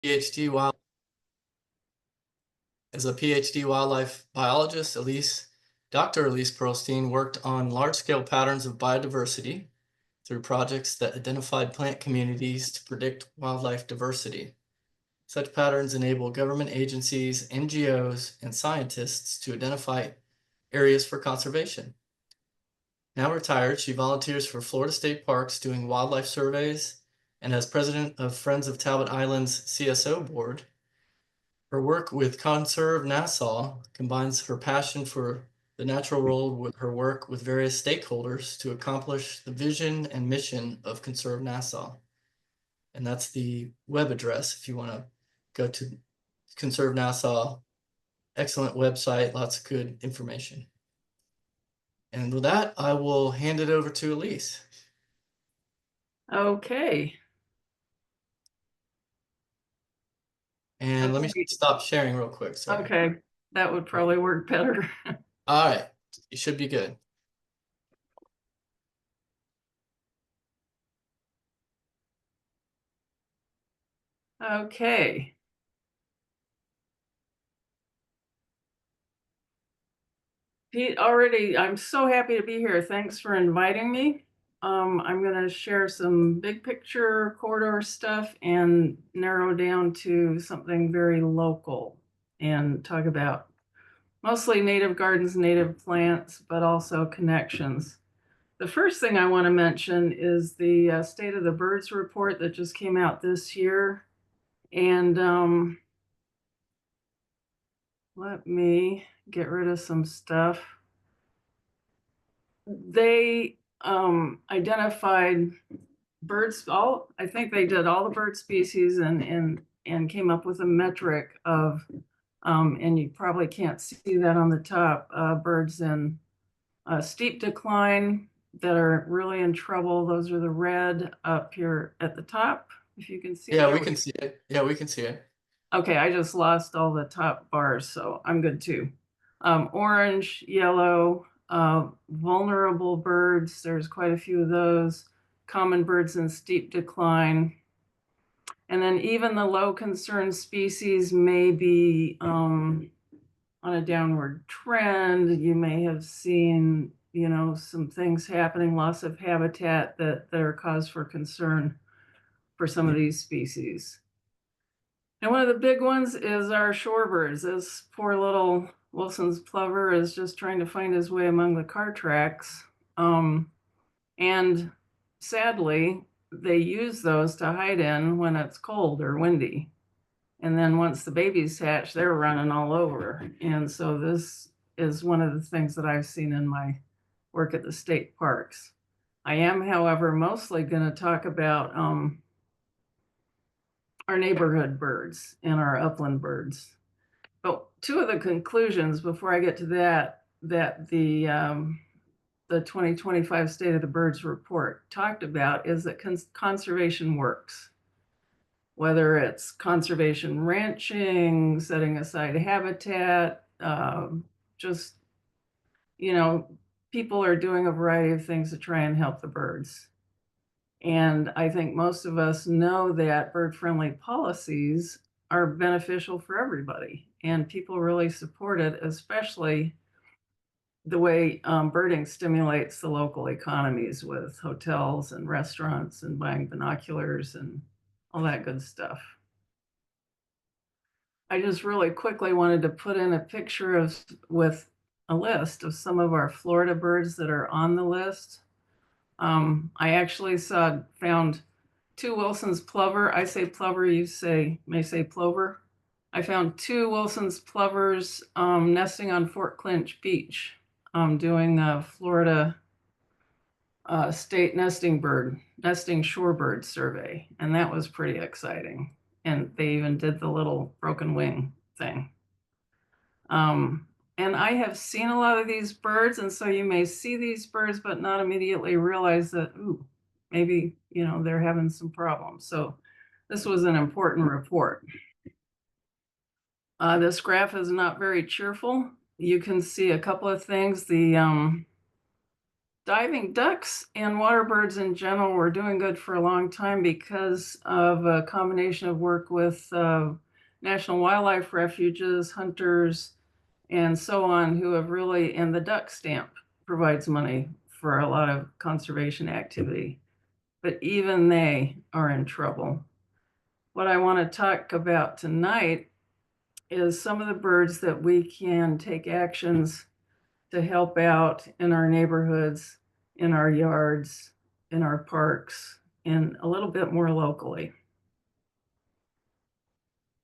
PhD wild As a PhD wildlife biologist, Dr. Elise Pearlstine worked on large-scale patterns of biodiversity through projects that identified plant communities to predict wildlife diversity. Such patterns enable government agencies, NGOs, and scientists to identify areas for conservation. Now retired, she volunteers for Florida State Parks doing wildlife surveys, and as president of Friends of Talbot Island's CSO board. Her work with Conserve Nassau combines her passion for the natural world with her work with various stakeholders to accomplish the vision and mission of Conserve Nassau. And that's the web address if you want to go to Conserve Nassau. Excellent website, lots of good information. And with that, I will hand it over to Elise. Okay. And let me stop sharing real quick. Sorry. Okay, that would probably work better. All right, you should be good. Okay. Pete, I'm so happy to be here. Thanks for inviting me. I'm going to share some big picture corridor stuff and narrow down to something very local and talk about mostly native gardens, native plants, but also connections. The first thing I want to mention is the State of the Birds report that just came out this year. And let me get rid of some stuff. They identified birds, I think they did all the bird species and came up with a metric of, and you probably can't see that on the top, birds in steep decline that are really in trouble. Those are the red up here at the top, if you can see. Yeah, we can see it. Yeah, we can see it. Okay, I just lost all the top bars, so I'm good too. Orange, yellow, vulnerable birds, there's quite a few of those. Common birds in steep decline. And then even the low concern species may be on a downward trend. You may have seen, some things happening, loss of habitat that are cause for concern for some of these species. And one of the big ones is our shorebirds. This poor little Wilson's plover is just trying to find his way among the car tracks. And sadly, they use those to hide in when it's cold or windy. And then once the babies hatch, they're running all over. And so this is one of the things that I've seen in my work at the state parks. I am, however, mostly going to talk about our neighborhood birds and our upland birds. But two of the conclusions before I get to that the 2025 State of the Birds report talked about is that conservation works. Whether it's conservation ranching, setting aside habitat, just, people are doing a variety of things to try and help the birds. And I think most of us know that bird-friendly policies are beneficial for everybody, and people really support it, especially the way birding stimulates the local economies with hotels and restaurants and buying binoculars and all that good stuff. I just really quickly wanted to put in a picture with a list of some of our Florida birds that are on the list. I actually found two Wilson's plover. I say plover, you may say plover. I found two Wilson's plovers nesting on Fort Clinch Beach, doing a Florida state nesting shorebird survey. And that was pretty exciting. And they even did the little broken wing thing. And I have seen a lot of these birds, and so you may see these birds, but not immediately realize that, ooh, maybe, they're having some problems. So this was an important report. This graph is not very cheerful. You can see a couple of things. The Diving ducks and water birds in general were doing good for a long time because of a combination of work with national wildlife refuges, hunters, and so on, who have really, and the duck stamp provides money for a lot of conservation activity. But even they are in trouble. What I want to talk about tonight is some of the birds that we can take actions to help out in our neighborhoods, in our yards, in our parks, and a little bit more locally.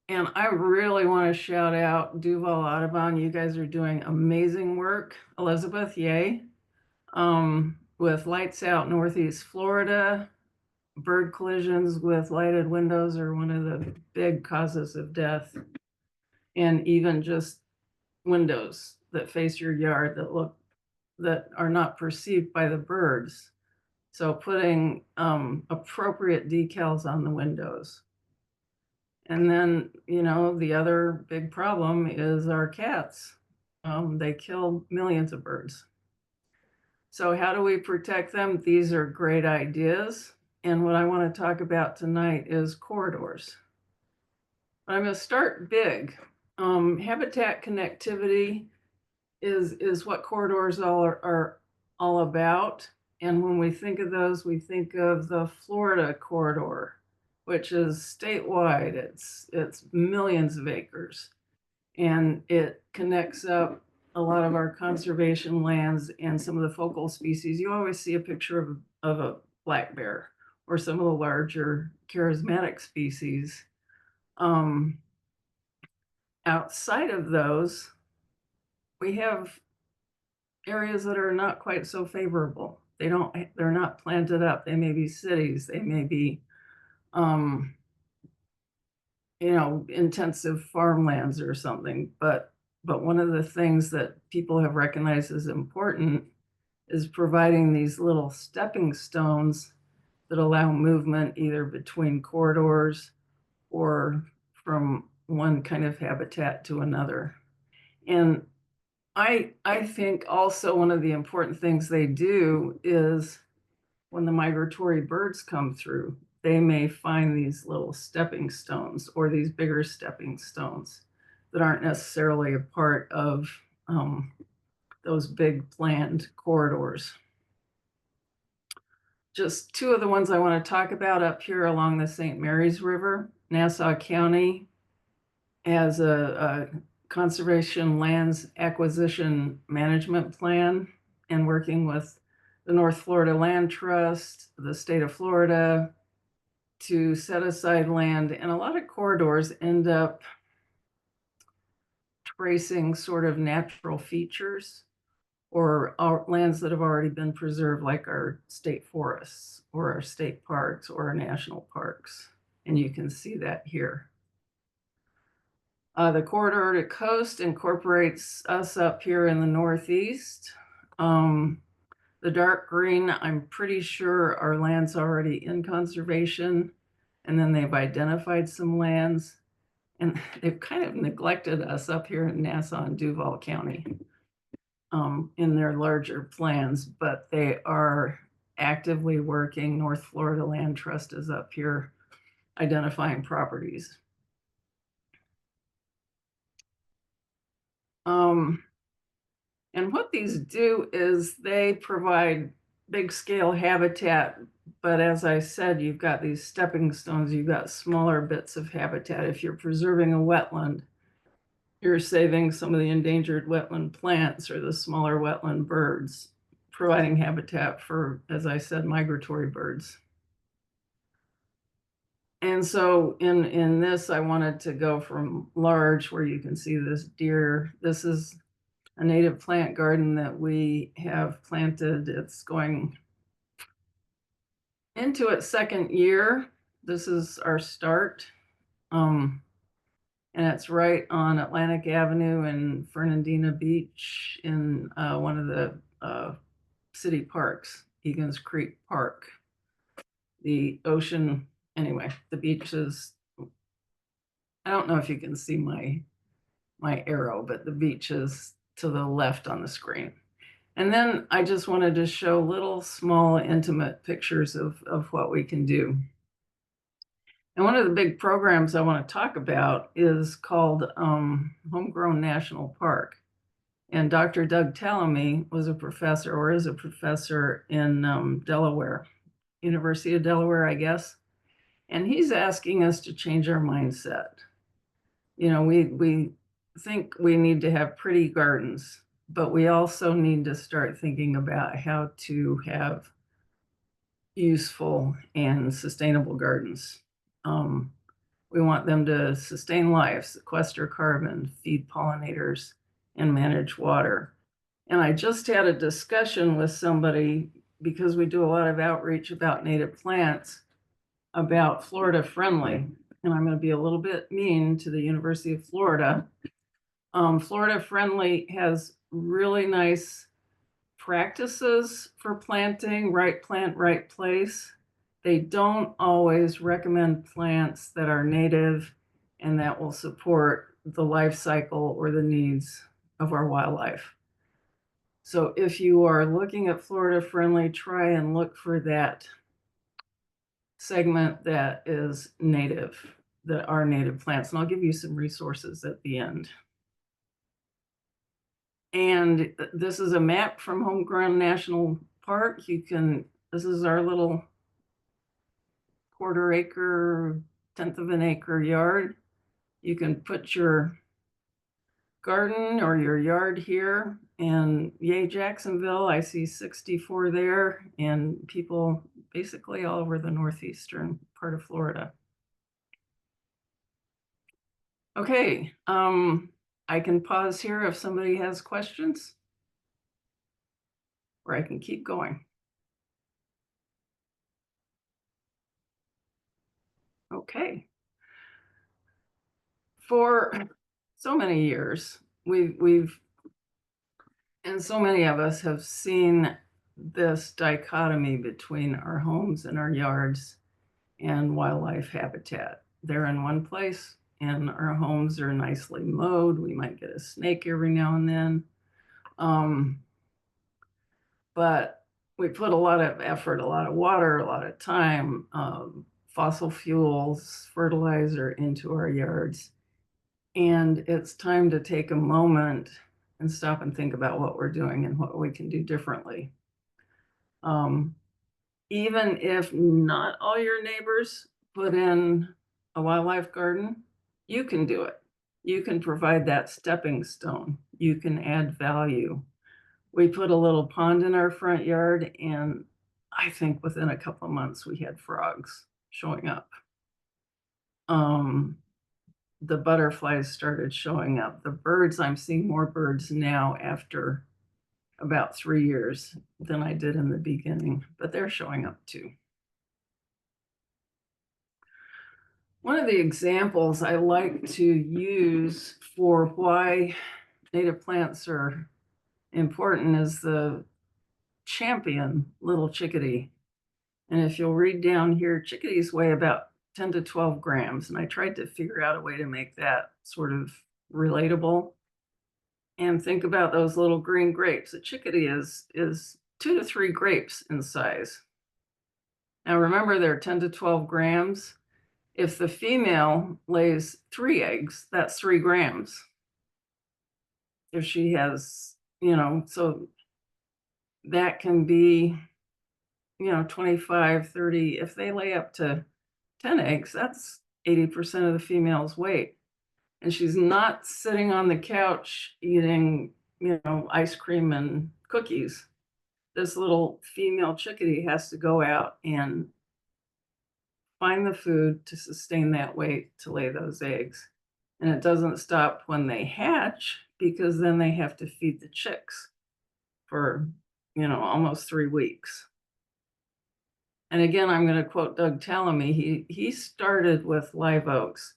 And I really want to shout out Duval Audubon. You guys are doing amazing work. Elizabeth, yay. With lights out Northeast Florida, bird collisions with lighted windows are one of the big causes of death. And even just windows that face your yard that are not perceived by the birds. So putting appropriate decals on the windows. And then, the other big problem is our cats. They kill millions of birds. So how do we protect them? These are great ideas. And what I want to talk about tonight is corridors. I'm going to start big. Habitat connectivity is what corridors are all about. And when we think of those, we think of the Florida corridor, which is statewide. It's millions of acres, and it connects up a lot of our conservation lands and some of the focal species. You always see a picture of a black bear or some of the larger charismatic species. Outside of those, we have areas that are not quite so favorable. They're not planted up. They may be cities. They may be, intensive farmlands or something. But one of the things that people have recognized as important is providing these little stepping stones that allow movement either between corridors or from one kind of habitat to another. And I think also one of the important things they do is when the migratory birds come through, they may find these little stepping stones or these bigger stepping stones that aren't necessarily a part of those big planned corridors. Just two of the ones I want to talk about up here along the St. Mary's River. Nassau County has a conservation lands acquisition management plan, and working with the North Florida Land Trust, the state of Florida, to set aside land. And a lot of corridors end up tracing sort of natural features or lands that have already been preserved, like our state forests or our state parks or our national parks. And you can see that here. The corridor to coast incorporates us up here in the Northeast. The dark green, I'm pretty sure our land's already in conservation, and then they've identified some lands, and they've kind of neglected us up here in Nassau and Duval County in their larger plans, but they are actively working. North Florida Land Trust is up here identifying properties. And what these do is they provide big scale habitat. But as I said, you've got these stepping stones, you've got smaller bits of habitat. If you're preserving a wetland, you're saving some of the endangered wetland plants or the smaller wetland birds, providing habitat for, as I said, migratory birds. And so in this, I wanted to go from large, where you can see this deer. This is a native plant garden that we have planted. It's going into its second year. This is our start. And it's right on Atlantic Avenue and Fernandina Beach in one of the city parks, Egan's Creek Park. The ocean, anyway, the beach is, I don't know if you can see my arrow, but the beach is to the left on the screen. And then I just wanted to show little small intimate pictures of what we can do. And one of the big programs I want to talk about is called Homegrown National Park. And Dr. Doug Tallamy was a professor, or is a professor in Delaware, University of Delaware, I guess. And he's asking us to change our mindset. We think we need to have pretty gardens, but we also need to start thinking about how to have useful and sustainable gardens. Um, we want them to sustain life, sequester carbon, feed pollinators, and manage water. And I just had a discussion with somebody, because we do a lot of outreach about native plants, about Florida Friendly. And I'm going to be a little bit mean to the University of Florida. Florida Friendly has really nice practices for planting, right plant, right place. They don't always recommend plants that are native and that will support the life cycle or the needs of our wildlife. So if you are looking at Florida Friendly, try and look for that segment that is native, that are native plants. And I'll give you some resources at the end. And this is a map from Homegrown National Park. This is our little quarter acre, tenth of an acre yard. You can put your garden or your yard here. And yay, Jacksonville, I see 64 there, and people basically all over the northeastern part of Florida. Okay, I can pause here if somebody has questions, or I can keep going. Okay. For so many years, and so many of us have seen this dichotomy between our homes and our yards and wildlife habitat. They're in one place and our homes are nicely mowed. We might get a snake every now and then. But we put a lot of effort, a lot of water, a lot of time, fossil fuels, fertilizer into our yards. And it's time to take a moment and stop and think about what we're doing and what we can do differently. Even if not all your neighbors put in a wildlife garden, you can do it. You can provide that stepping stone. You can add value. We put a little pond in our front yard, and I think within a couple of months we had frogs showing up. The butterflies started showing up. The birds, I'm seeing more birds now after about 3 years than I did in the beginning, but they're showing up too. One of the examples I like to use for why native plants are important is the champion little chickadee. And if you'll read down here, chickadees weigh about 10 to 12 grams. And I tried to figure out a way to make that sort of relatable. And think about those little green grapes. A chickadee is 2 to 3 grapes in size. Now remember, they're 10 to 12 grams. If the female lays 3 eggs, that's 3 grams. If she has, so that can be, 25, 30. If they lay up to 10 eggs, that's 80% of the female's weight. And she's not sitting on the couch eating, ice cream and cookies. This little female chickadee has to go out and find the food to sustain that weight to lay those eggs. And it doesn't stop when they hatch, because then they have to feed the chicks for, almost 3 weeks. And again, I'm going to quote Doug Tallamy. He started with live oaks.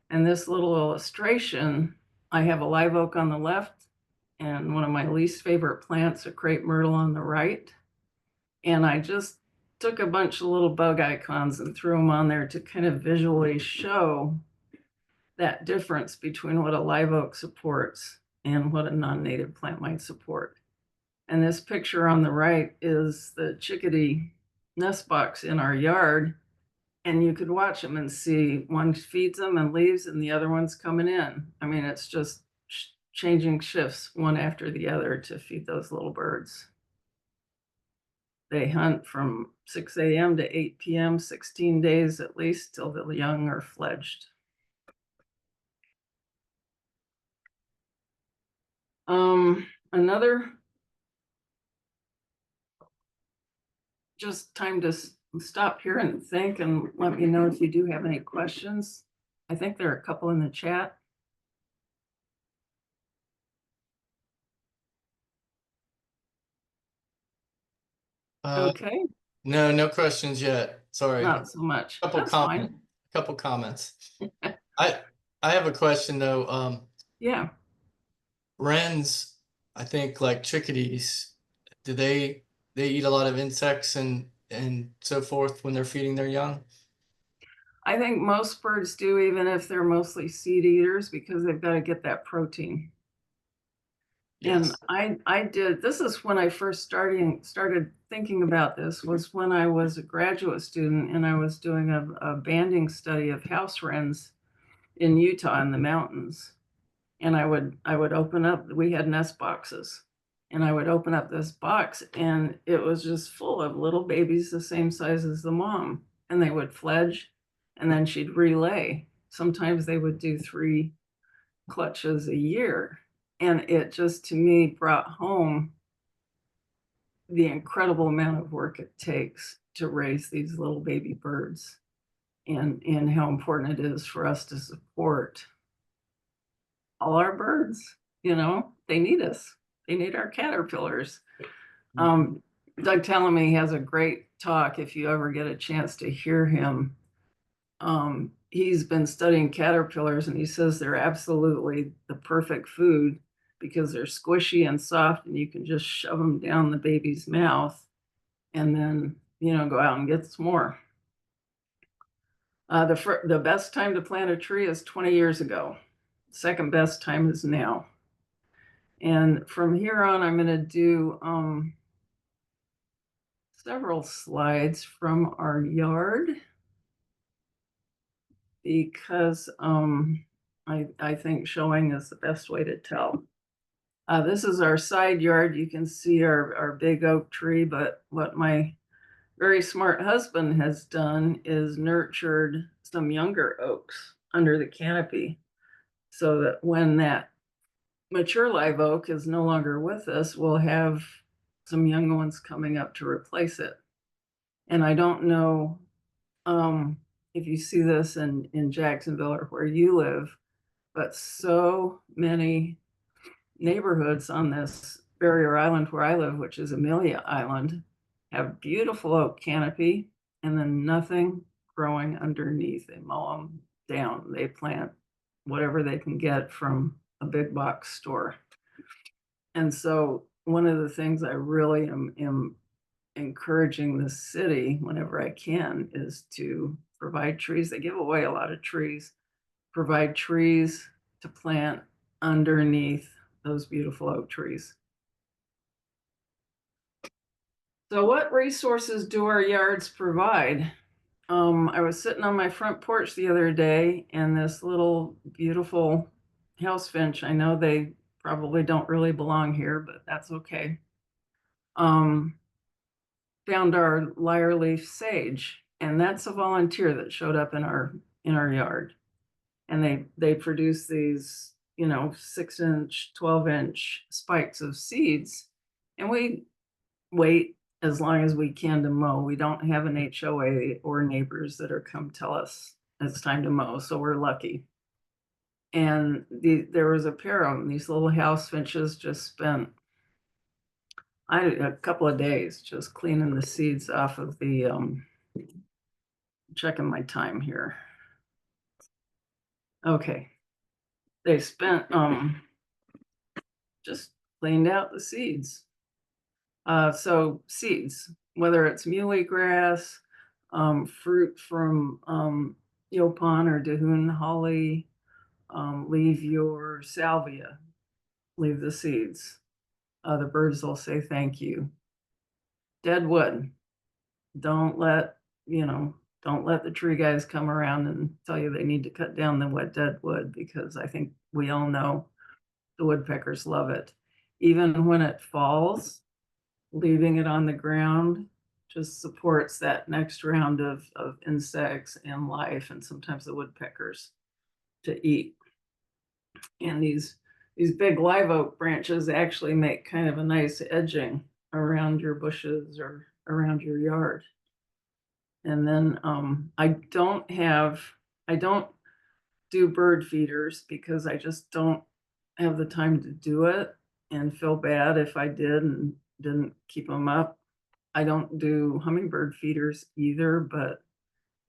And this little illustration, I have a live oak on the left and one of my least favorite plants, a crepe myrtle, on the right. And I just took a bunch of little bug icons and threw them on there to kind of visually show that difference between what a live oak supports and what a non-native plant might support. And this picture on the right is the chickadee nest box in our yard. And you could watch them and see one feeds them and leaves, and the other one's coming in. I mean, it's just changing shifts one after the other to feed those little birds. They hunt from 6 a.m. to 8 p.m., 16 days at least, till the young are fledged. Another, just time to stop here and think, and let me know if you do have any questions. I think there are a couple in the chat. Okay, No questions yet. Sorry. not so much. Couple That's fine. couple comments. I have a question though. Yeah. Wrens, I think like chickadees, do they eat a lot of insects and so forth when they're feeding their young? I think most birds do, even if they're mostly seed eaters, because they've got to get that protein. And Yes. I did, this is when I first started thinking about this, was when I was a graduate student and I was doing a banding study of house wrens in Utah in the mountains. And I would open up, we had nest boxes, and I would open up this box and it was just full of little babies the same size as the mom. And they would fledge and then she'd relay. Sometimes they would do 3 clutches a year. And it just, to me, brought home the incredible amount of work it takes to raise these little baby birds, and how important it is for us to support all our birds. They need us. They need our caterpillars. Doug Tallamy has a great talk, if you ever get a chance to hear him. He's been studying caterpillars, and he says they're absolutely the perfect food because they're squishy and soft, and you can just shove them down the baby's mouth and then, go out and get some more. The best time to plant a tree is 20 years ago. Second best time is now. And from here on, I'm going to do several slides from our yard because I think showing is the best way to tell. This is our side yard. You can see our big oak tree, but what my very smart husband has done is nurtured some younger oaks under the canopy so that when that mature live oak is no longer with us, we'll have some young ones coming up to replace it. And I don't know if you see this in Jacksonville or where you live, but so many neighborhoods on this barrier island where I live, which is Amelia Island, have beautiful oak canopy and then nothing growing underneath. They mow them down. They plant whatever they can get from a big box store. And so one of the things I really am encouraging the city whenever I can is to provide trees. They give away a lot of trees, provide trees to plant underneath those beautiful oak trees. So what resources do our yards provide? I was sitting on my front porch the other day and this little beautiful house finch, I know they probably don't really belong here, but that's okay. Found our lyre leaf sage, and that's a volunteer that showed up in our yard. And they produce these, 6-inch, 12-inch spikes of seeds, and we wait as long as we can to mow. We don't have an HOA or neighbors that are come tell us it's time to mow, so we're lucky. And there was a pair of them. These little house finches just spent a couple of days just cleaning the seeds off of the checking my time here. Okay. They spent just cleaned out the seeds. So seeds, whether it's muley grass, fruit from Yopon or Dahoon holly, leave your salvia, leave the seeds. the birds will say thank you. Dead wood. Don't let, don't let the tree guys come around and tell you they need to cut down the wet dead wood, because I think we all know the woodpeckers love it. Even when it falls, leaving it on the ground just supports that next round of insects and life, and sometimes the woodpeckers to eat. And these big live oak branches actually make kind of a nice edging around your bushes or around your yard. And then I don't do bird feeders because I just don't have the time to do it, and feel bad if I did and didn't keep them up. I don't do hummingbird feeders either, but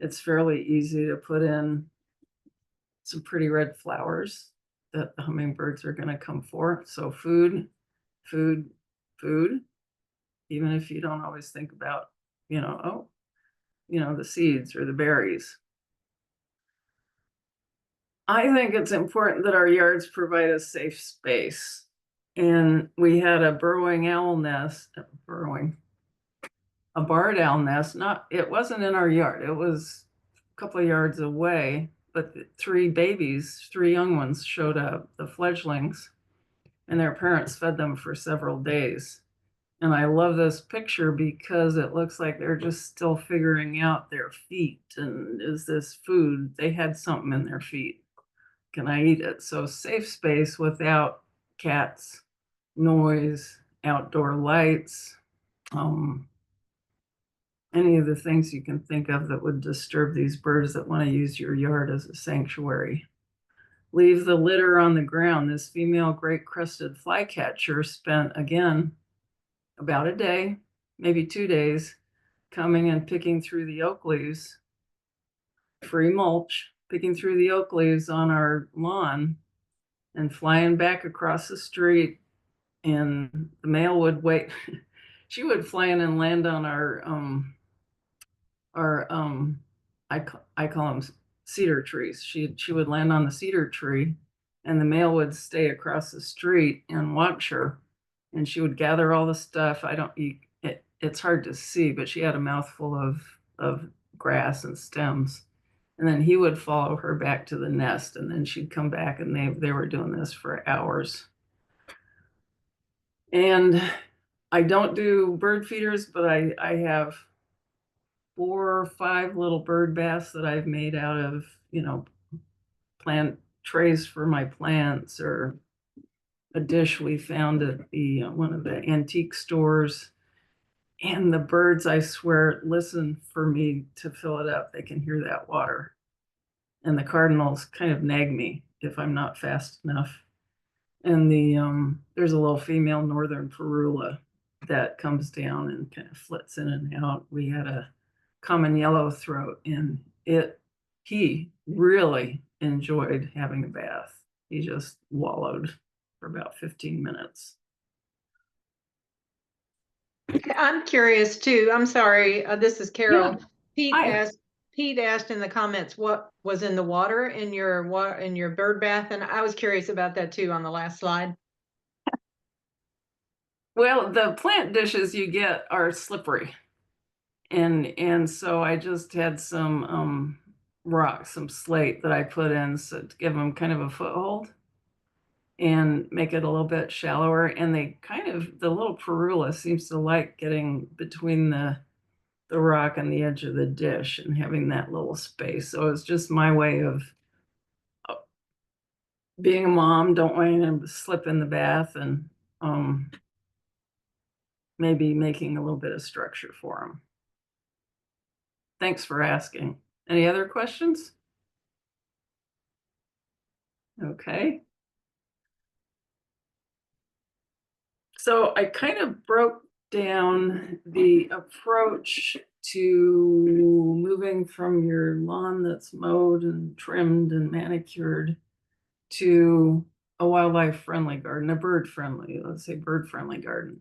it's fairly easy to put in some pretty red flowers that the hummingbirds are going to come for. So food, food, food, even if you don't always think about, the seeds or the berries. I think it's important that our yards provide a safe space. And we had a burrowing owl nest, a barred owl nest. It wasn't in our yard. It was a couple of yards away, but three young ones showed up, the fledglings, and their parents fed them for several days. And I love this picture because it looks like they're just still figuring out their feet. And is this food? They had something in their feet. Can I eat it? So safe space without cats, noise, outdoor lights, any of the things you can think of that would disturb these birds that want to use your yard as a sanctuary. Leave the litter on the ground. This female great-crested flycatcher spent, again, about a day, maybe 2 days, coming and picking through the oak leaves, free mulch, picking through the oak leaves on our lawn and flying back across the street. And the male would wait. She would fly in and land on our I call them cedar trees. She would land on the cedar tree, and the male would stay across the street and watch her. And she would gather all the stuff. I don't eat it. It's hard to see, but she had a mouthful of grass and stems. And then he would follow her back to the nest, and then she'd come back, and they were doing this for hours. And I don't do bird feeders, but I have 4 or 5 little bird baths that I've made out of, plant trays for my plants, or a dish we found at the one of the antique stores. And the birds, I swear, listen for me to fill it up. They can hear that water. And the cardinals kind of nag me if I'm not fast enough. And there's a little female northern ferula that comes down and kind of flits in and out. We had a common yellow throat, and he really enjoyed having a bath. He just wallowed for about 15 minutes. I'm curious too. I'm sorry. This is Carol. Yeah. Pete asked in the comments what was in the water in your bird bath, and I was curious about that too on the last slide. Well, the plant dishes you get are slippery. And so I just had some rocks, some slate that I put in to give them kind of a foothold and make it a little bit shallower. And the little ferula seems to like getting between the rock and the edge of the dish and having that little space. So it's just my way of being a mom, don't want him to slip in the bath, and maybe making a little bit of structure for him. Thanks for asking. Any other questions? Okay. So I kind of broke down the approach to moving from your lawn that's mowed and trimmed and manicured to a wildlife friendly garden, a bird friendly, let's say bird friendly garden.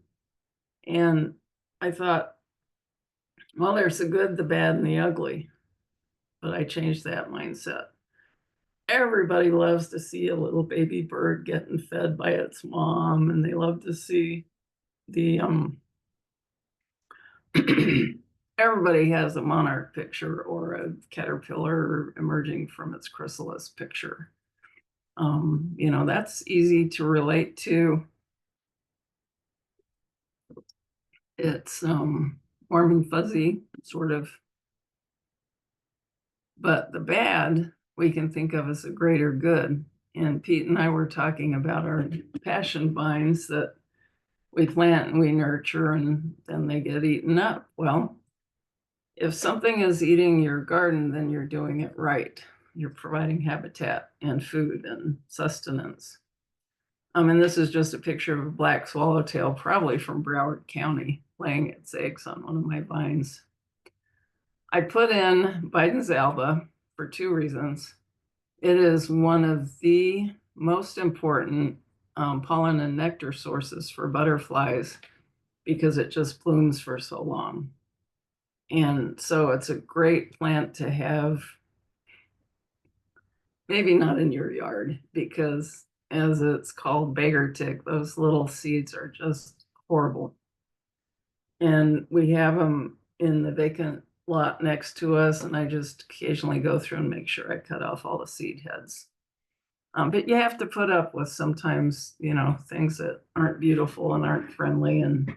And I thought, well, there's the good, the bad, and the ugly. But I changed that mindset. Everybody loves to see a little baby bird getting fed by its mom, and they love to see the everybody has a monarch picture or a caterpillar emerging from its chrysalis picture. You know, that's easy to relate to. It's warm and fuzzy, sort of. But the bad we can think of as a greater good. And Pete and I were talking about our passion vines that we plant and we nurture and then they get eaten up. Well, if something is eating your garden, then you're doing it right. You're providing habitat and food and sustenance. And this is just a picture of a black swallowtail, probably from Broward County, laying its eggs on one of my vines. I put in Biden's alba for 2 reasons. It is one of the most important pollen and nectar sources for butterflies because it just blooms for so long. And so it's a great plant to have, maybe not in your yard, because as it's called, beggar tick, those little seeds are just horrible. And we have them in the vacant lot next to us, and I just occasionally go through and make sure I cut off all the seed heads. But you have to put up with sometimes, you know, things that aren't beautiful and aren't friendly and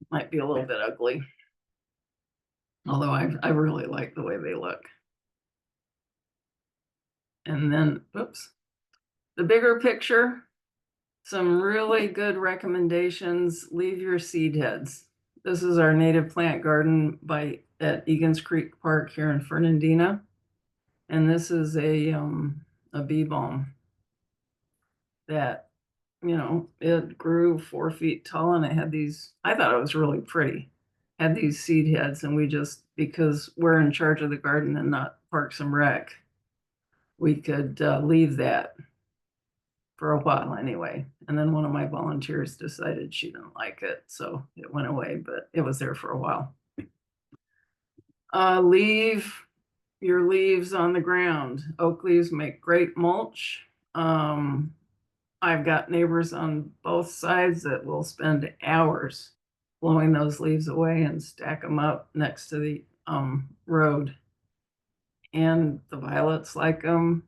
might be a little bit ugly. Although I really like the way they look. And then, oops, the bigger picture, some really good recommendations. Leave your seed heads. This is our native plant garden at Egan's Creek Park here in Fernandina. And this is a bee balm that, you know, it grew 4 feet tall and it had these, I thought it was really pretty. Had these seed heads, and we just, because we're in charge of the garden and not Parks and Rec, we could leave that for a while anyway. And then one of my volunteers decided she didn't like it, so it went away, but it was there for a while. Leave your leaves on the ground. Oak leaves make great mulch. I've got neighbors on both sides that will spend hours blowing those leaves away and stack them up next to the road. And the violets like them.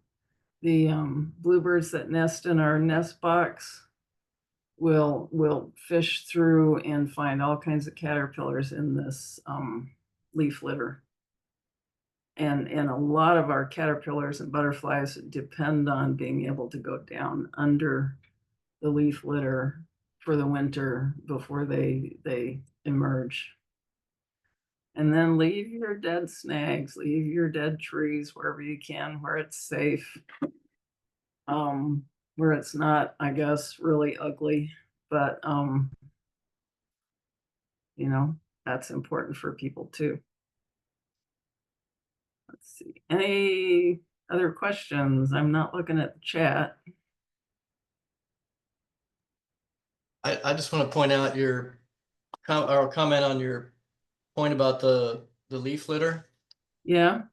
The bluebirds that nest in our nest box will fish through and find all kinds of caterpillars in this leaf litter. And a lot of our caterpillars and butterflies depend on being able to go down under the leaf litter for the winter before they emerge. And then leave your dead snags, leave your dead trees wherever you can, where it's safe, where it's not, I guess, really ugly, but you know, that's important for people too. Let's see, any other questions? I'm not looking at the chat. I just want to point out your comment on your point about the leaf litter. Yeah.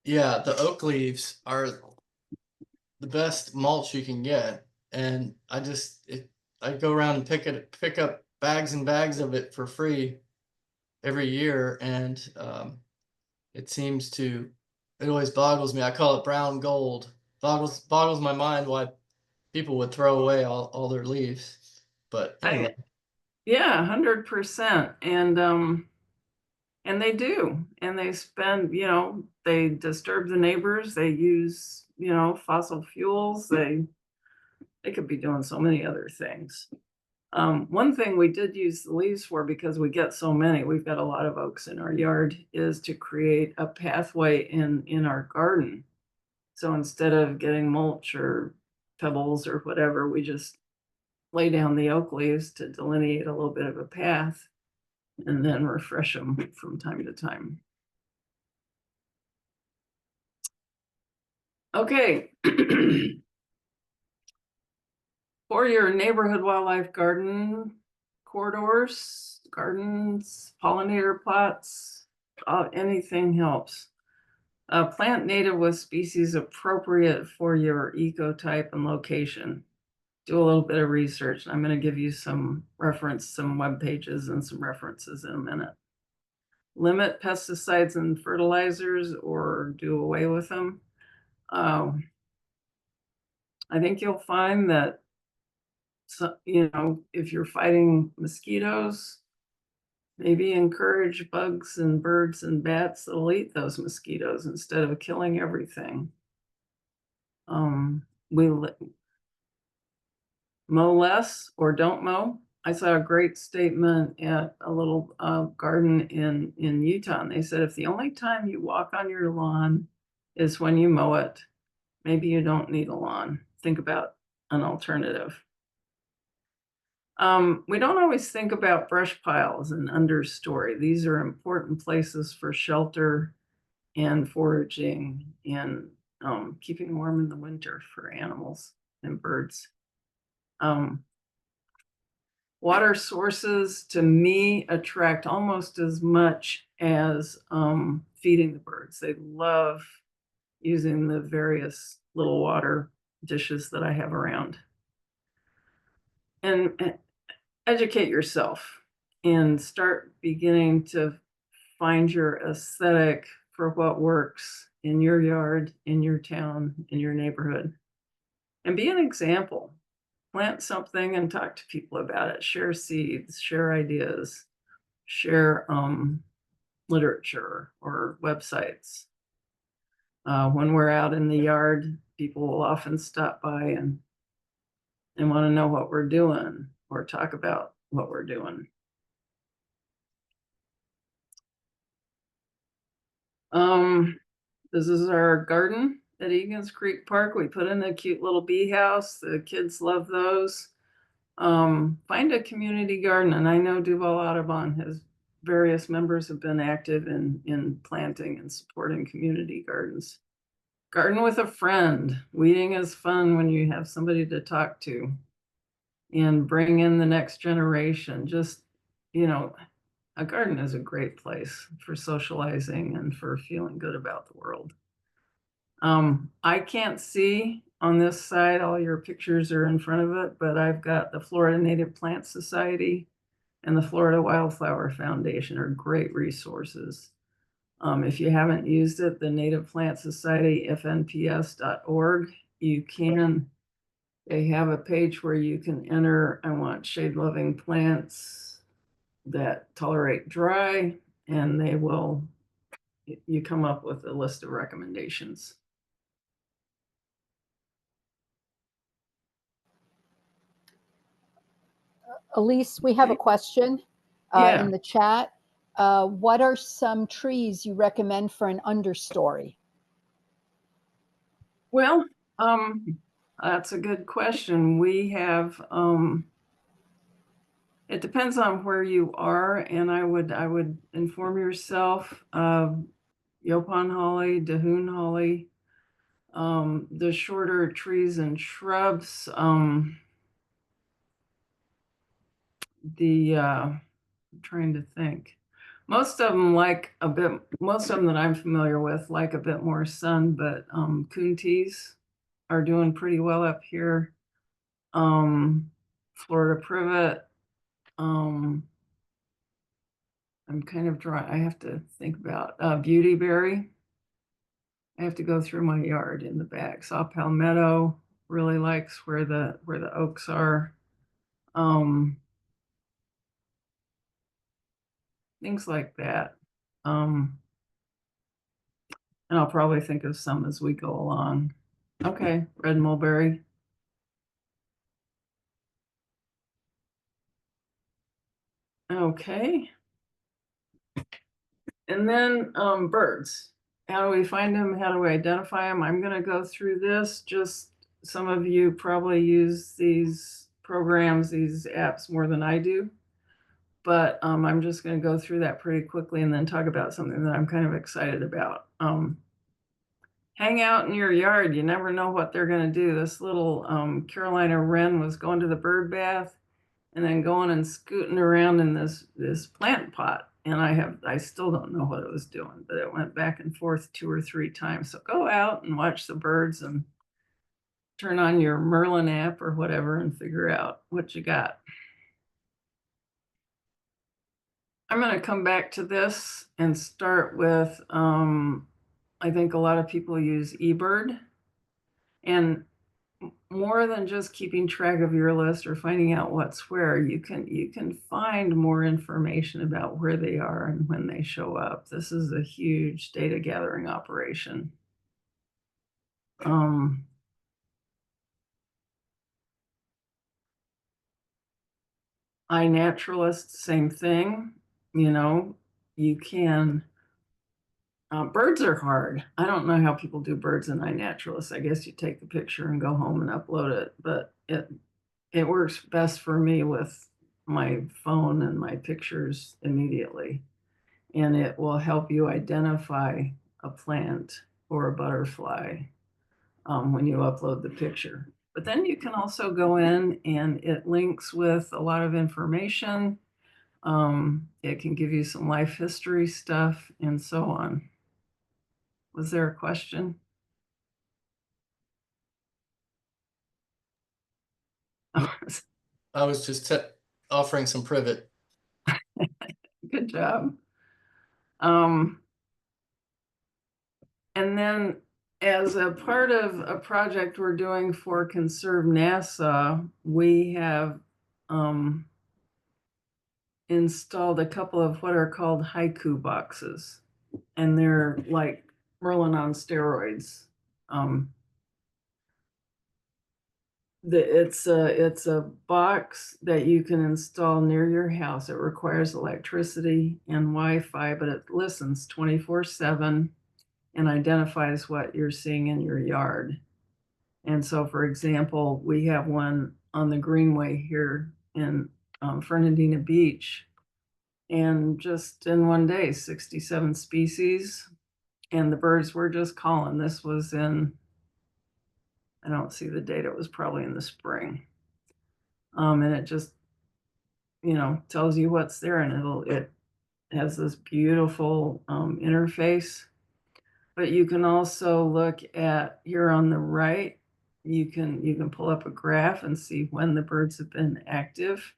Yeah, the oak leaves are the best mulch you can get, and I go around and pick up bags and bags of it for free every year, and it always boggles me. I call it brown gold. Boggles my mind why people would throw away all their leaves. But anyway. Yeah, 100%. And they do. And they spend, you know, they disturb the neighbors. They use, you know, fossil fuels. They could be doing so many other things. One thing we did use the leaves for, because we get so many, we've got a lot of oaks in our yard, is to create a pathway in our garden. So instead of getting mulch or pebbles or whatever, we just lay down the oak leaves to delineate a little bit of a path and then refresh them from time to time. Okay. For your neighborhood wildlife garden corridors, gardens, pollinator plots, anything helps. Plant native with species appropriate for your ecotype and location. do a little bit of research. I'm going to give you some web pages and some references in a minute. Limit pesticides and fertilizers or do away with them. I think you'll find that, if you're fighting mosquitoes, maybe encourage bugs and birds and bats that'll eat those mosquitoes instead of killing everything. We mow less or don't mow. I saw a great statement at a little garden in Utah, and they said, if the only time you walk on your lawn is when you mow it, maybe you don't need a lawn. Think about an alternative. We don't always think about brush piles and understory. These are important places for shelter and foraging and keeping warm in the winter for animals and birds. Water sources, to me, attract almost as much as feeding the birds. They love using the various little water dishes that I have around. And educate yourself and start beginning to find your aesthetic for what works in your yard, in your town, in your neighborhood. And be an example. Plant something and talk to people about it. Share seeds, share ideas, share literature or websites. When we're out in the yard, people will often stop by and want to know what we're doing or talk about what we're doing. This is our garden at Egan's Creek Park. We put in a cute little bee house. The kids love those. Find a community garden, and I know Duval Audubon has various members have been active in planting and supporting community gardens. Garden with a friend. Weeding is fun when you have somebody to talk to, and bring in the next generation. Just, a garden is a great place for socializing and for feeling good about the world. I can't see on this side, all your pictures are in front of it, but I've got the Florida Native Plant Society and the Florida Wildflower Foundation are great resources. If you haven't used it, the Native Plant Society, fnps.org, they have a page where you can enter, I want shade-loving plants that tolerate dry, and you come up with a list of recommendations. Elise, we have a question Yeah. in the chat. What are some trees you recommend for an understory? Well, that's a good question. We have, it depends on where you are, and I would inform yourself of Yopon holly, Dahoon holly, the shorter trees and shrubs, I'm trying to think. Most of them that I'm familiar with like a bit more sun, but coonties are doing pretty well up here. Florida privet. I'm kind of dry. I have to think about beautyberry. I have to go through my yard in the back. Saw palmetto really likes where the oaks are. Things like that. And I'll probably think of some as we go along. Okay, red mulberry. Okay. And then birds. How do we find them? How do we identify them? I'm going to go through this. Just some of you probably use these programs, these apps more than I do. But I'm just going to go through that pretty quickly and then talk about something that I'm kind of excited about. Hang out in your yard. You never know what they're going to do. This little Carolina wren was going to the bird bath and then going and scooting around in this plant pot. And I still don't know what it was doing, but it went back and forth 2 or 3 times. So go out and watch the birds and turn on your Merlin app or whatever and figure out what you got. I'm going to come back to this and start with, I think a lot of people use eBird. And more than just keeping track of your list or finding out what's where, you can find more information about where they are and when they show up. This is a huge data gathering operation. iNaturalist, same thing. You know, you can. Birds are hard. I don't know how people do birds in iNaturalist. I guess you take the picture and go home and upload it, but it works best for me with my phone and my pictures immediately. And it will help you identify a plant or a butterfly when you upload the picture. But then you can also go in and it links with a lot of information. It can give you some life history stuff and so on. Was there a question? I was just offering some privet. Good job. And then as a part of a project we're doing for Conserve Nassau, we have installed a couple of what are called haiku boxes. And they're like Merlin on steroids. It's a box that you can install near your house. It requires electricity and Wi-Fi, but it listens 24/7 and identifies what you're seeing in your yard. And so, for example, we have one on the Greenway here in Fernandina Beach, and just in one day, 67 species, and the birds were just calling. This was in, I don't see the date, it was probably in the spring. And it just, you know, tells you what's there, and it has this beautiful interface. But you can also look at here on the right, you can pull up a graph and see when the birds have been active.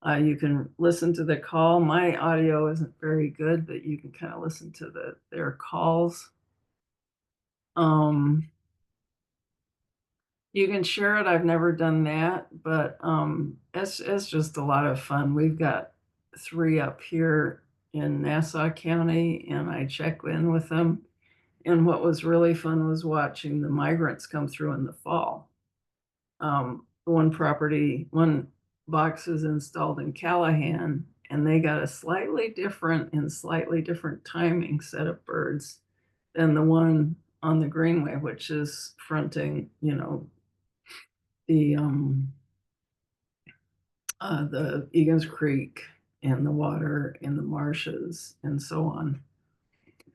You can listen to the call. My audio isn't very good, but you can kind of listen to their calls. You can share it. I've never done that, but it's just a lot of fun. We've got 3 up here in Nassau County, and I check in with them. And what was really fun was watching the migrants come through in the fall. One box is installed in Callahan, and they got a slightly different timing set of birds than the one on the Greenway, which is fronting, you know, the Egan's Creek and the water and the marshes and so on.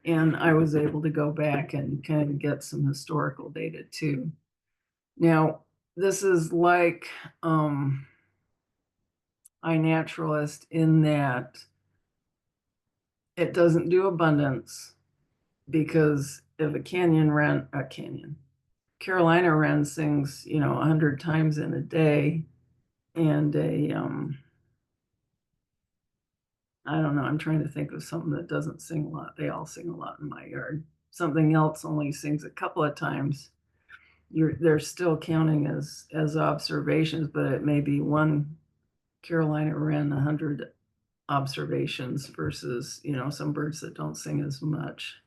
And I was able to go back and kind of get some historical data too. Now, this is like iNaturalist in that it doesn't do abundance, because if Carolina wren sings, you know, 100 times in a day, and I don't know, I'm trying to think of something that doesn't sing a lot. They all sing a lot in my yard. Something else only sings a couple of times. They're still counting as observations, but it may be one Carolina wren 100 observations versus, you know, some birds that don't sing as much.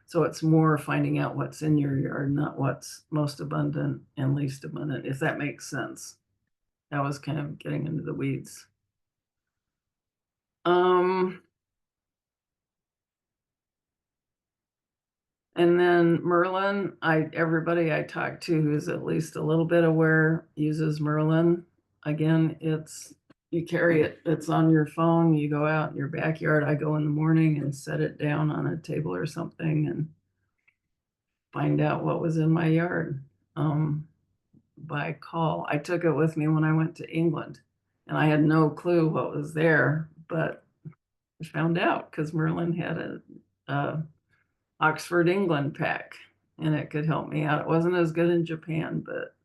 So it's more finding out what's in your yard, not what's most abundant and least abundant, if that makes sense. That was kind of getting into the weeds. And then Merlin, everybody I talk to who's at least a little bit aware uses Merlin. Again, you carry it, it's on your phone, you go out in your backyard. I go in the morning and set it down on a table or something and find out what was in my yard by call. I took it with me when I went to England, and I had no clue what was there, but I found out because Merlin had a Oxford, England pack. and it could help me out. It wasn't as good in Japan, but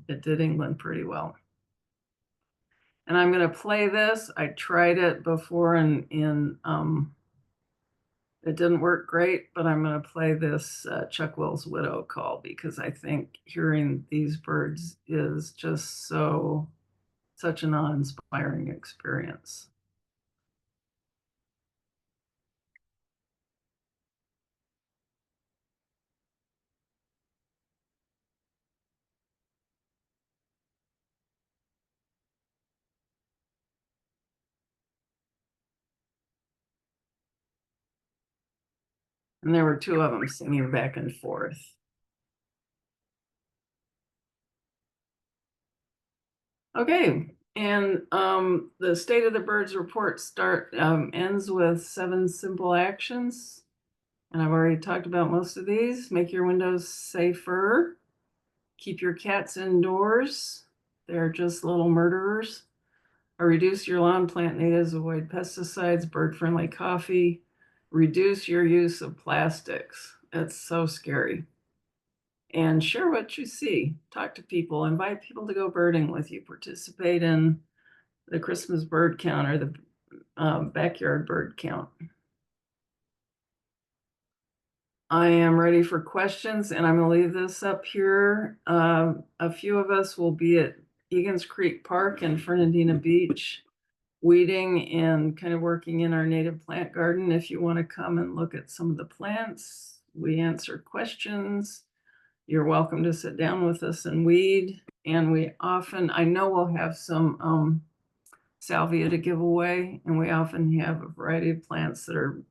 it did England pretty well. And I'm going to play this. I tried it before and it didn't work great, but I'm going to play this Chuck Will's Widow call because I think hearing these birds is just such an awe-inspiring experience. And there were two of them singing back and forth. Okay, and the State of the Birds report ends with 7 simple actions. And I've already talked about most of these. Make your windows safer. Keep your cats indoors. They're just little murderers. Reduce your lawn plant natives. Avoid pesticides. Bird-friendly coffee. Reduce your use of plastics. It's so scary. And share what you see. Talk to people. Invite people to go birding with you. Participate in the Christmas bird count or the backyard bird count. I am ready for questions, and I'm going to leave this up here. A few of us will be at Egan's Creek Park and Fernandina Beach, weeding and kind of working in our native plant garden. If you want to come and look at some of the plants, we answer questions. You're welcome to sit down with us and weed. And I know we'll have some salvia to give away, and we often have a variety of plants that are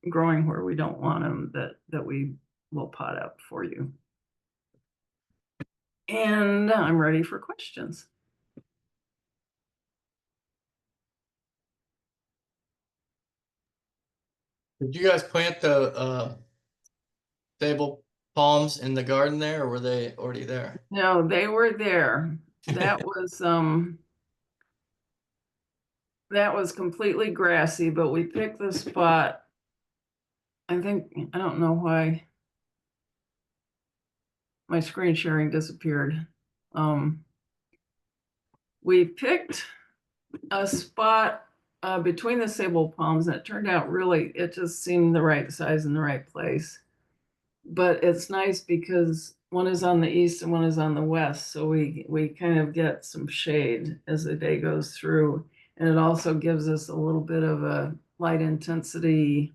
growing where we don't want them that we will pot up for you. And I'm ready for questions. Did you guys plant the table palms in the garden there, or were they already there? No, they were there. That was completely grassy, but we picked the spot. I don't know why my screen sharing disappeared. We picked a spot between the sable palms, and it turned out it just seemed the right size in the right place. But it's nice because one is on the east and one is on the west, so we kind of get some shade as the day goes through, and it also gives us a little bit of a light intensity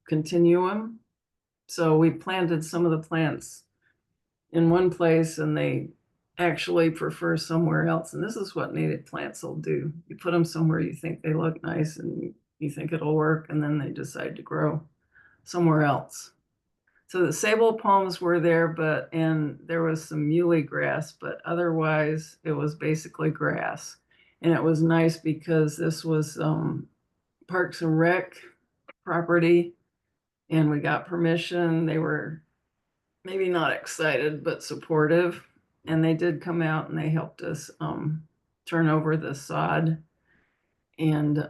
continuum. So we planted some of the plants in one place and they actually prefer somewhere else. And this is what native plants will do. You put them somewhere you think they look nice and you think it'll work, and then they decide to grow somewhere else. So the sable palms were there, and there was some muley grass, but otherwise it was basically grass. And it was nice because this was Parks and Rec property, and we got permission. They were maybe not excited, but supportive. And they did come out and they helped us turn over the sod. And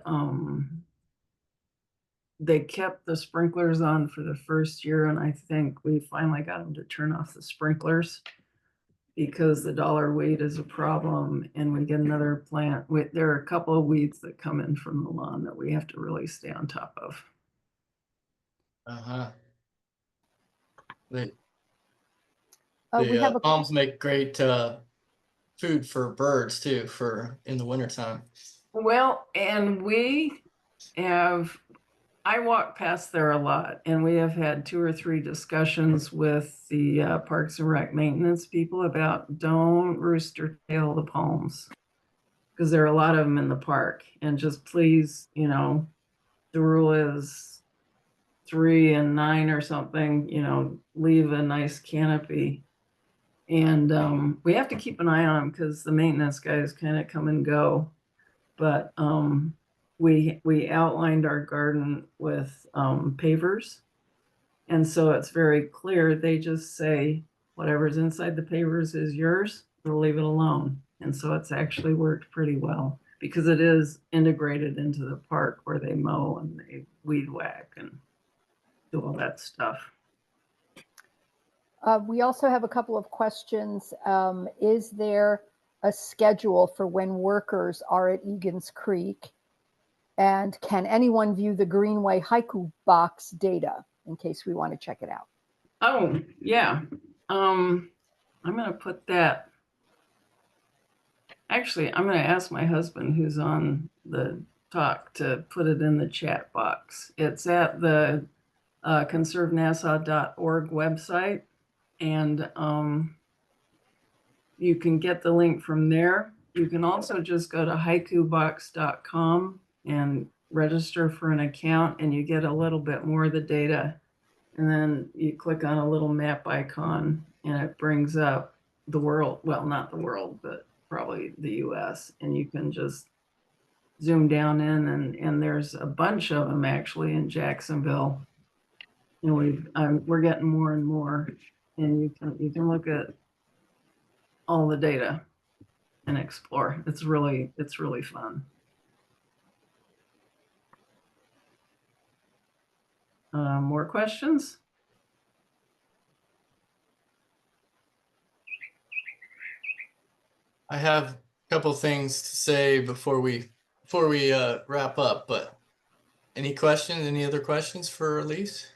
they kept the sprinklers on for the first year. And I think we finally got them to turn off the sprinklers because the dollar weed is a problem. And we get another plant. There are a couple of weeds that come in from the lawn that we have to really stay on top of. The We palms make great food for birds too, in the wintertime. Well, and I walk past there a lot, and we have had 2 or 3 discussions with the Parks and Rec maintenance people about don't rooster tail the palms, because there are a lot of them in the park, and just please, the rule is 3 and 9 or something, leave a nice canopy. And we have to keep an eye on them because the maintenance guys kind of come and go. But we outlined our garden with pavers. And so it's very clear. They just say, whatever's inside the pavers is yours, we'll leave it alone. And so it's actually worked pretty well because it is integrated into the park where they mow and they weed whack. And do all that stuff. We also have a couple of questions. Is there a schedule for when workers are at Egan's Creek? And can anyone view the Greenway haiku box data in case we want to check it out? Oh, yeah. I'm going to put that. Actually, I'm going to ask my husband, who's on the talk, to put it in the chat box. It's at the conservenassau.org website, and you can get the link from there. You can also just go to haikubox.com and register for an account, and you get a little bit more of the data. And then you click on a little map icon, and it brings up the world. Well, not the world, but probably the US. And you can just zoom down in, and there's a bunch of them actually in Jacksonville. And we're getting more and more. And you can look at all the data and explore. It's really fun. More questions? I have a couple things to say before we wrap up, but any questions? Any other questions for Elise?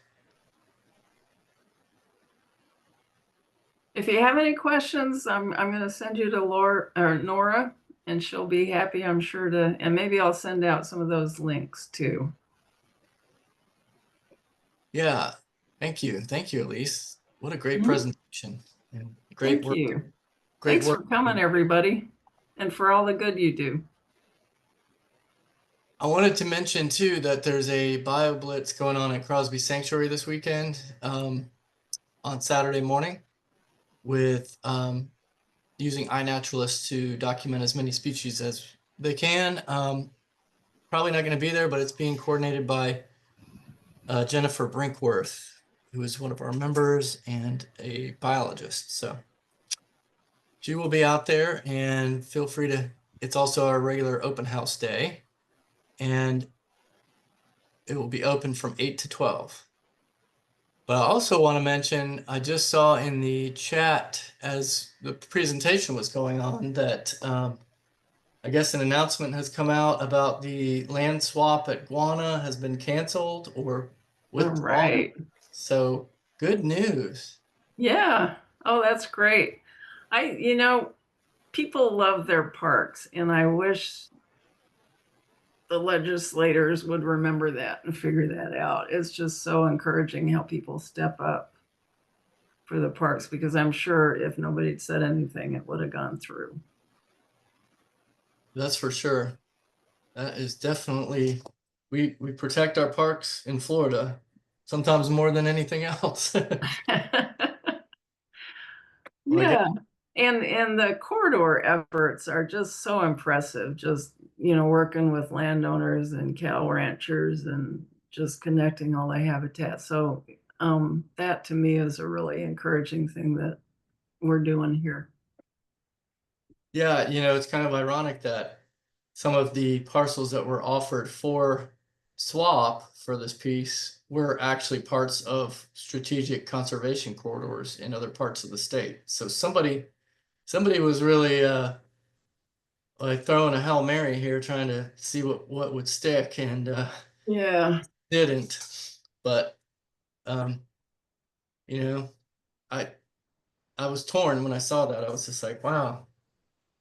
If you have any questions, I'm going to send you to Laura or Nora, and she'll be happy, I'm sure, to, and maybe I'll send out some of those links too. Yeah, thank you, Elise. What a great Mhm. presentation and great Thank work. you. Great Thanks work. for coming, everybody, and for all the good you do. I wanted to mention too that there's a bio blitz going on at Crosby Sanctuary this weekend on Saturday morning with using iNaturalist to document as many species as they can. Probably not going to be there, but it's being coordinated by Jennifer Brinkworth, who is one of our members and a biologist. So she will be out there, and feel free to, it's also our regular open house day, and it will be open from 8 to 12. But I also want to mention, I just saw in the chat as the presentation was going on that I guess an announcement has come out about the land swap at Guana has been canceled or withdrawn. Right. So good news. Yeah. Oh, that's great. People love their parks, and I wish the legislators would remember that and figure that out. It's just so encouraging how people step up for the parks, because I'm sure if nobody had said anything, it would have gone through. That's for sure. That is definitely, we protect our parks in Florida, sometimes more than anything else. Yeah. And the corridor efforts are just so impressive. Just, working with landowners and cattle ranchers and just connecting all the habitat. So that to me is a really encouraging thing that we're doing here. Yeah, it's kind of ironic that some of the parcels that were offered for swap for this piece were actually parts of strategic conservation corridors in other parts of the state. So somebody was really like throwing a Hail Mary here, trying to see what would stick, and Yeah. didn't. But you know, I was torn when I saw that. I was just like, wow,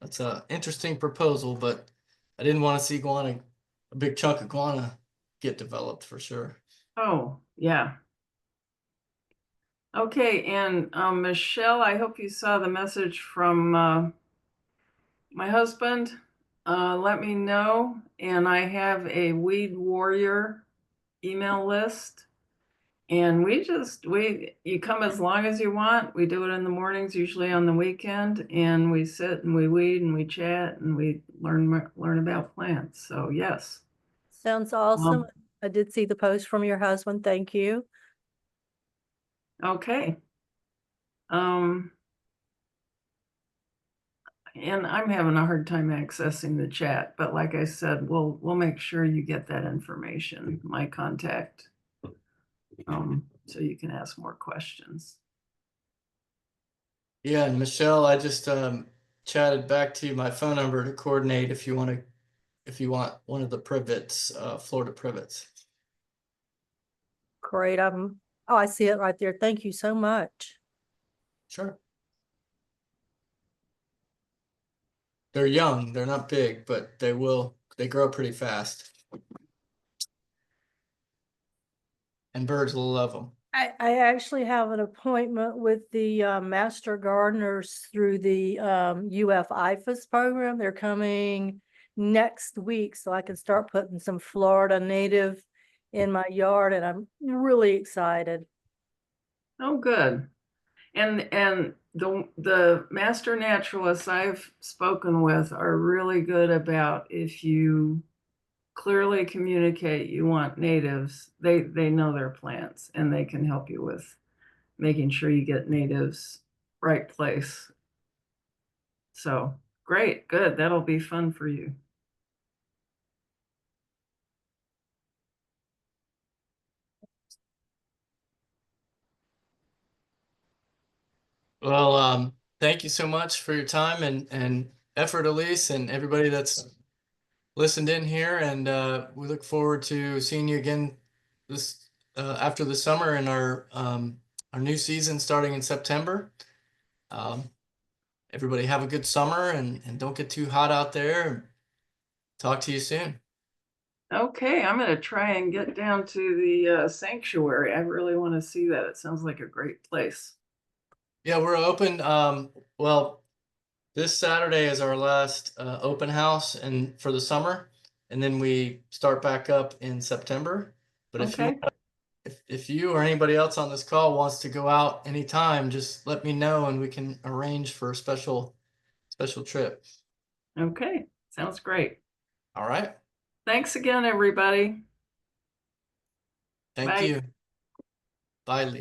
that's a interesting proposal, but I didn't want to see a big chunk of guana get developed for sure. Oh, yeah. Okay, and Michelle, I hope you saw the message from my husband. Let me know, and I have a Weed Warrior email list. And you come as long as you want. We do it in the mornings, usually on the weekend, and we sit and we weed and we chat and we learn about plants. So yes. Sounds awesome. I did see the post from your husband. Thank you. Okay. And I'm having a hard time accessing the chat, but like I said, we'll make sure you get that information, my contact So you can ask more questions. Yeah, and Michelle, I just chatted back to you my phone number to coordinate if you want one of the privets, Florida privets. Great. Oh, I see it right there. Thank you so much. Sure. They're young, they're not big, but they grow pretty fast. And birds will love them. I actually have an appointment with the master gardeners through the UF IFAS program. They're coming next week, so I can start putting some Florida native in my yard, and I'm really excited. Oh, good. And the master naturalists I've spoken with are really good about, if you clearly communicate you want natives, they know their plants and they can help you with making sure you get natives right place. So great, good. That'll be fun for you. Well, thank you so much for your time and effort, Elise, and everybody that's listened in here. And we look forward to seeing you again this after the summer and our new season starting in September. Everybody have a good summer and don't get too hot out there. Talk to you soon. Okay, I'm going to try and get down to the sanctuary. I really want to see that. It sounds like a great place. Yeah, we're open. Well, this Saturday is our last open house and for the summer, and then we start back up in September. But Okay. if you or anybody else on this call wants to go out anytime, just let me know and we can arrange for a special trip. Okay, sounds great. All right. Thanks again, everybody. Thank Bye. you. Bye, Lisa.